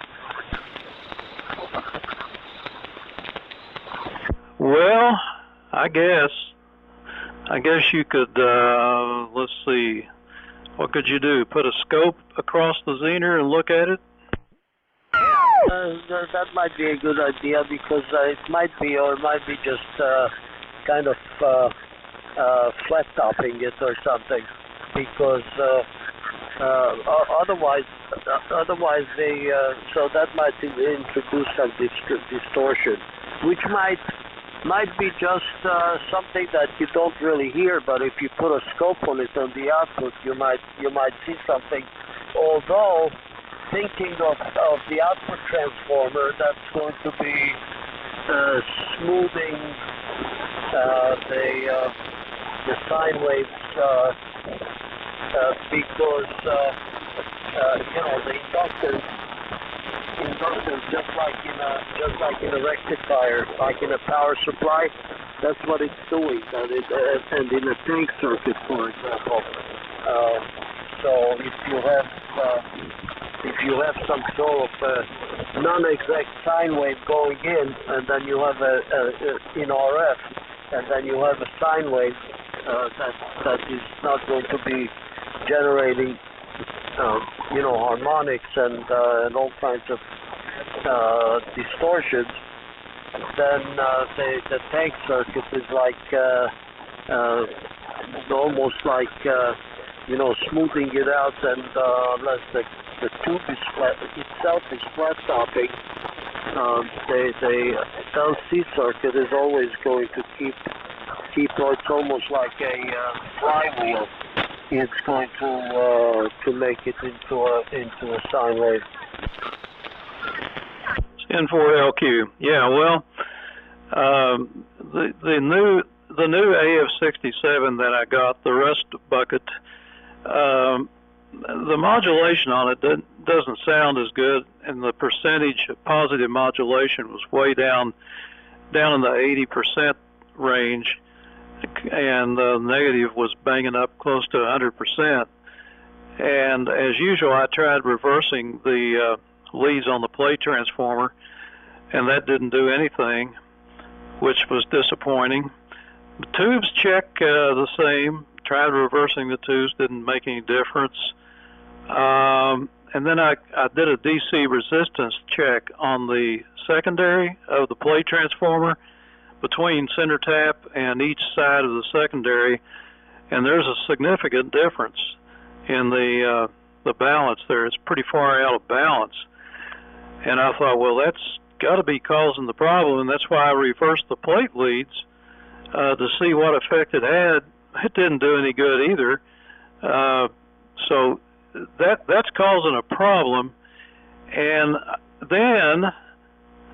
A: Well, I guess you could, let's see, what could you do? Put a scope across the Zener and look at it?
B: That might be a good idea because it might be just kind of flat topping it or something, because otherwise so that might introduce some distortion, which might be just something that you don't really hear, but if you put a scope on it on the output, you might see something. Although, thinking of the output transformer, that's going to be smoothing the sine waves because the inductance, just like in a rectifier, like in a power supply, that's what it's doing, and in a tank circuit, for example. So if you have some sort of non-exact sine wave going in, and then you have in RF, and then you have a sine wave that is not going to be generating harmonics and all kinds of distortions, then the tank circuit is like almost like smoothing it out, and unless the tube is itself is flat topping, the LC circuit is always going to keep it's almost like a flywheel. It's going to make it into a sine wave.
A: N4LQ. Yeah, well, the new AF67 that I got, the rust bucket, the modulation on it doesn't sound as good, and the percentage of positive modulation was way down in the 80% range, and the negative was banging up close to 100%. And as usual, I tried reversing the leads on the plate transformer, and that didn't do anything, which was disappointing. The tubes check the same. Tried reversing the tubes, didn't make any difference. And then I did a DC resistance check on the secondary of the plate transformer between center tap and each side of the secondary, and there's a significant difference in the balance there. It's pretty far out of balance. And I thought, well, that's got to be causing the problem, and that's why I reversed the plate leads to see what effect it had. It didn't do any good either. So that's causing a problem. And then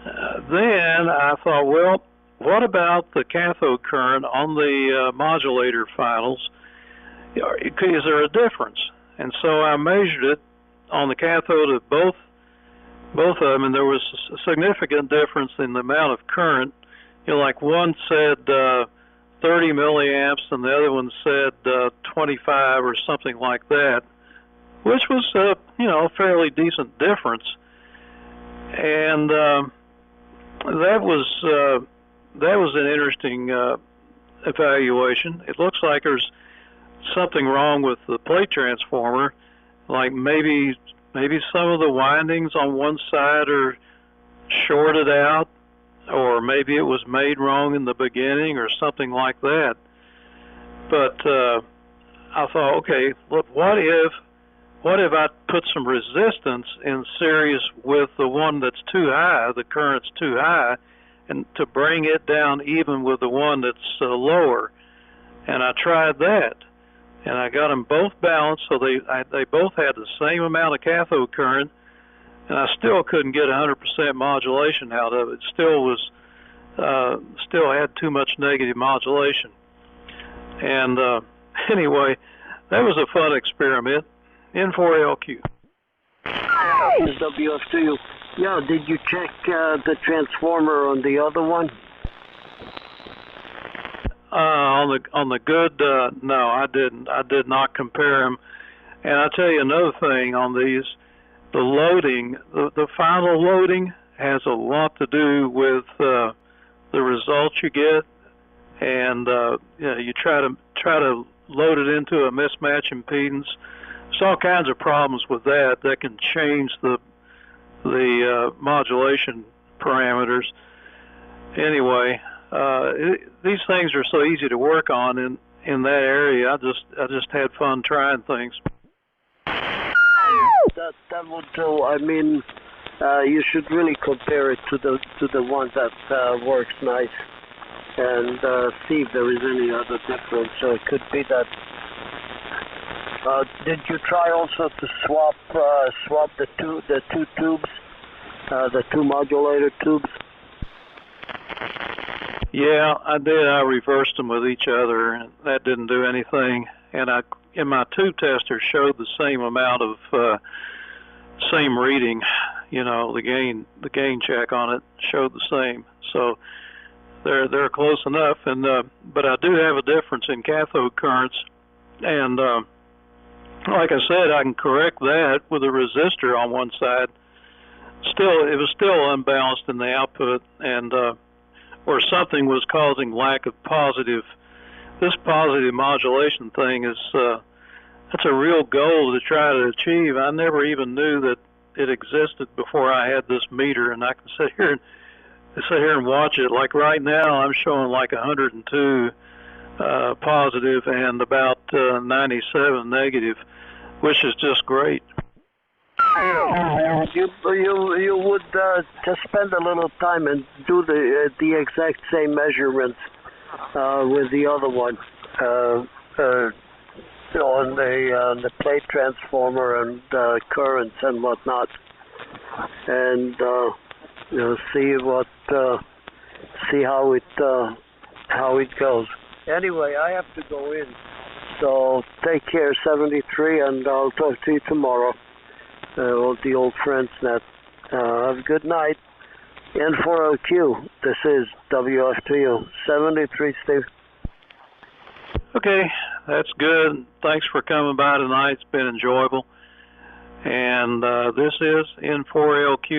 A: I thought, well, what about the cathode current on the modulator finals? Is there a difference? And so I measured it on the cathode of both of them, and there was a significant difference in the amount of current. Like one said 30 milliamps, and the other one said 25 or something like that, which was a fairly decent difference. And that was an interesting evaluation. It looks like there's something wrong with the plate transformer, like maybe some of the windings on one side are shorted out, or maybe it was made wrong in the beginning or something like that. But I thought, okay, look, what if I put some resistance in series with the one that's too high, the current's too high, and to bring it down even with the one that's lower? And I tried that, and I got them both balanced, so they both had the same amount of cathode current, and I still couldn't get 100% modulation out of it. Still had too much negative modulation. And anyway, that was a fun experiment. N4LQ.
B: WF2. Yeah, did you check the transformer on the other one?
A: On the good, no, I didn't. I did not compare them. And I'll tell you another thing on these. The loading, the final loading has a lot to do with the results you get, and you try to load it into a mismatch impedance. There's all kinds of problems with that can change the modulation parameters. Anyway, these things are so easy to work on in that area. I just had fun trying things.
B: That would do. I mean, you should really compare it to the one that works nice, and see if there is any other difference. So it could be that. Did you try also to swap the two tubes, the two modulator tubes?
A: Yeah, I did. I reversed them with each other, and that didn't do anything. And in my tube tester, showed the same amount of same reading. The gain check on it showed the same. So they're close enough. And but I do have a difference in cathode currents, and like I said, I can correct that with a resistor on one side. It was still unbalanced in the output, and or something was causing lack of positive. This positive modulation thing is that's a real goal to try to achieve. I never even knew that it existed before I had this meter, and I can sit here and watch it. Like right now, I'm showing like 102 positive and about 97 negative, which is just great.
B: You would just spend a little time and do the exact same measurements with the other one on the plate transformer and currents and whatnot, and see how it goes. Anyway, I have to go in, So take care, 73, and I'll talk to you tomorrow. With the old friends net. Have a good night. N4OQ, this is WFTU, 73, Steve.
A: Okay, that's good. Thanks for coming by tonight. It's been enjoyable. And this is N4LQ.